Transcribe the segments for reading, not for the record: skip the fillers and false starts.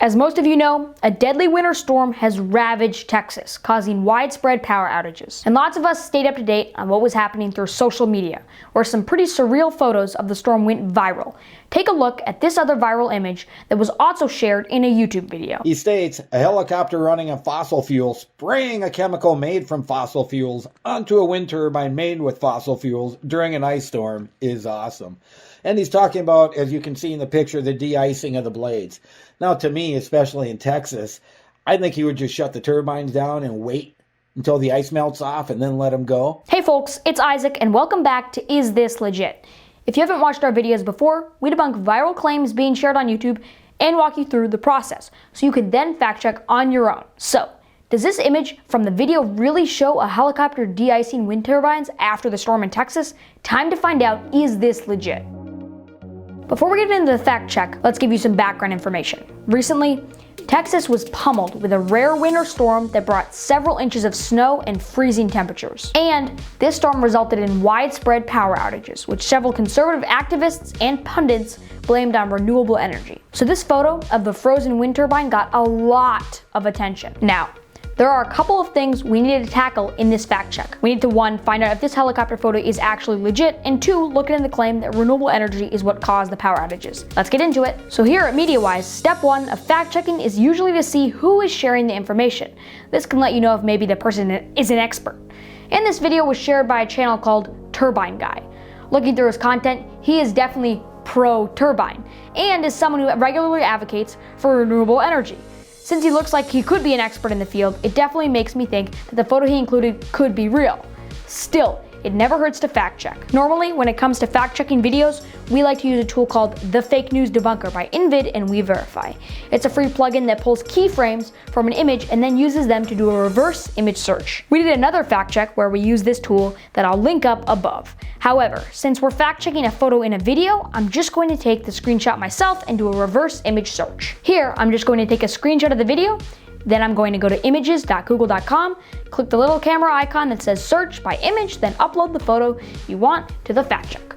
As most of you know, a deadly winter storm has ravaged Texas, causing widespread power outages. And lots of us stayed up to date on what was happening through social media, where some pretty surreal photos of the storm went viral. Take a look at this other viral image that was also shared in a YouTube video. He states, a helicopter running on fossil fuels, spraying a chemical made from fossil fuels onto a wind turbine made with fossil fuels during an ice storm is awesome. And he's talking about, as you can see in the picture, the de-icing of the blades. Now, to me, especially in Texas, I think he would just shut the turbines down and wait until the ice melts off and then let them go. Hey folks, it's Isaac and welcome back to Is This Legit? If you haven't watched our videos before, we debunk viral claims being shared on YouTube and walk you through the process, so you can then fact check on your own. So, does this image from the video really show a helicopter de-icing wind turbines after the storm in Texas? Time to find out, is this legit? Before we get into the fact check, let's give you some background information. Recently, Texas was pummeled with a rare winter storm that brought several inches of snow and freezing temperatures. And this storm resulted in widespread power outages, which several conservative activists and pundits blamed on renewable energy. So this photo of the frozen wind turbine got a lot of attention. Now, there are a couple of things we needed to tackle in this fact check. We need to 1, find out if this helicopter photo is actually legit, and 2, look into the claim that renewable energy is what caused the power outages. Let's get into it. So here at MediaWise, step 1 of fact checking is usually to see who is sharing the information. This can let you know if maybe the person is an expert. And this video was shared by a channel called Turbine Guy. Looking through his content, he is definitely pro-turbine, and is someone who regularly advocates for renewable energy. Since he looks like he could be an expert in the field, it definitely makes me think that the photo he included could be real. Still, it never hurts to fact check. Normally, when it comes to fact checking videos, we like to use a tool called the Fake News Debunker by InVid and WeVerify. It's a free plugin that pulls keyframes from an image and then uses them to do a reverse image search. We did another fact check where we use this tool that I'll link up above. However, since we're fact checking a photo in a video, I'm just going to take the screenshot myself and do a reverse image search. Here, I'm just going to take a screenshot of the video. Then I'm going to go to images.google.com, click the little camera icon that says search by image, then upload the photo you want to the fact check.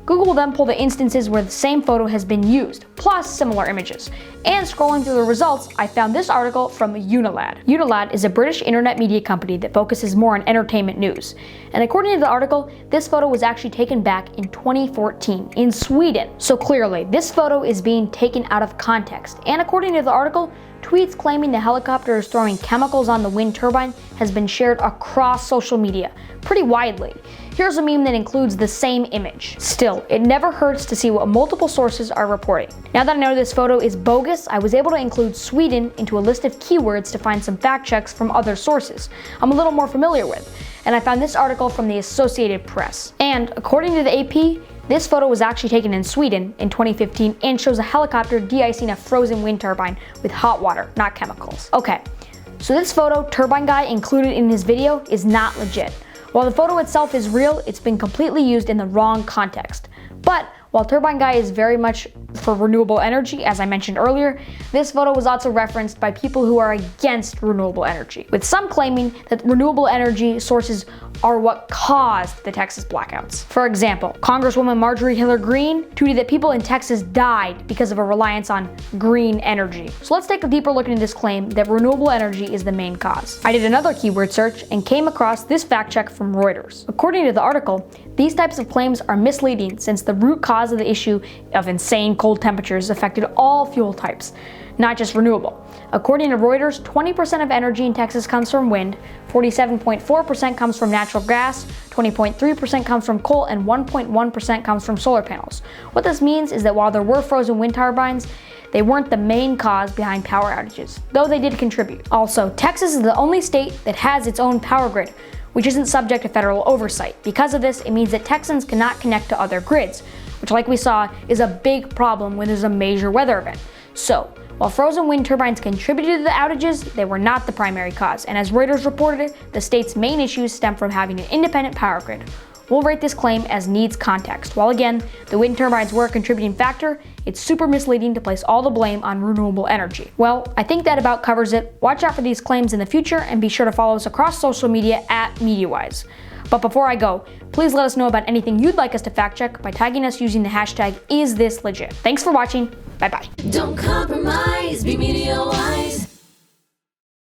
Google will then pull the instances where the same photo has been used, plus similar images. And scrolling through the results, I found this article from Unilad. Unilad is a British internet media company that focuses more on entertainment news. And according to the article, this photo was actually taken back in 2014 in Sweden. So clearly, this photo is being taken out of context. And according to the article, tweets claiming the helicopter is throwing chemicals on the wind turbine has been shared across social media, pretty widely. Here's a meme that includes the same image. Still, it never hurts to see what multiple sources are reporting. Now that I know this photo is bogus, I was able to include Sweden into a list of keywords to find some fact checks from other sources I'm a little more familiar with. And I found this article from the Associated Press. And according to the AP, this photo was actually taken in Sweden in 2015 and shows a helicopter de-icing a frozen wind turbine with hot water, not chemicals. Okay, so this photo Turbine Guy included in his video is not legit. While the photo itself is real, it's been completely used in the wrong context. But while Turbine Guy is very much for renewable energy, as I mentioned earlier, this photo was also referenced by people who are against renewable energy, with some claiming that renewable energy sources are what caused the Texas blackouts. For example, Congresswoman Marjorie Taylor Greene tweeted that people in Texas died because of a reliance on green energy. So let's take a deeper look into this claim that renewable energy is the main cause. I did another keyword search and came across this fact check from Reuters. According to the article, these types of claims are misleading since the root cause of the issue of insane cold temperatures affected all fuel types, not just renewable. According to Reuters, 20% of energy in Texas comes from wind, 47.4% comes from natural gas, 20.3% comes from coal, and 1.1% comes from solar panels. What this means is that while there were frozen wind turbines, they weren't the main cause behind power outages, though they did contribute. Also, Texas is the only state that has its own power grid, which isn't subject to federal oversight. Because of this, it means that Texans cannot connect to other grids, which, like we saw, is a big problem when there's a major weather event. So, while frozen wind turbines contributed to the outages, they were not the primary cause, and as Reuters reported, the state's main issues stem from having an independent power grid. We'll rate this claim as needs context. While again, the wind turbines were a contributing factor, it's super misleading to place all the blame on renewable energy. Well, I think that about covers it. Watch out for these claims in the future and be sure to follow us across social media at MediaWise. But before I go, please let us know about anything you'd like us to fact check by tagging us using the hashtag #IsThisLegit. Thanks for watching. Bye bye. Don't compromise, be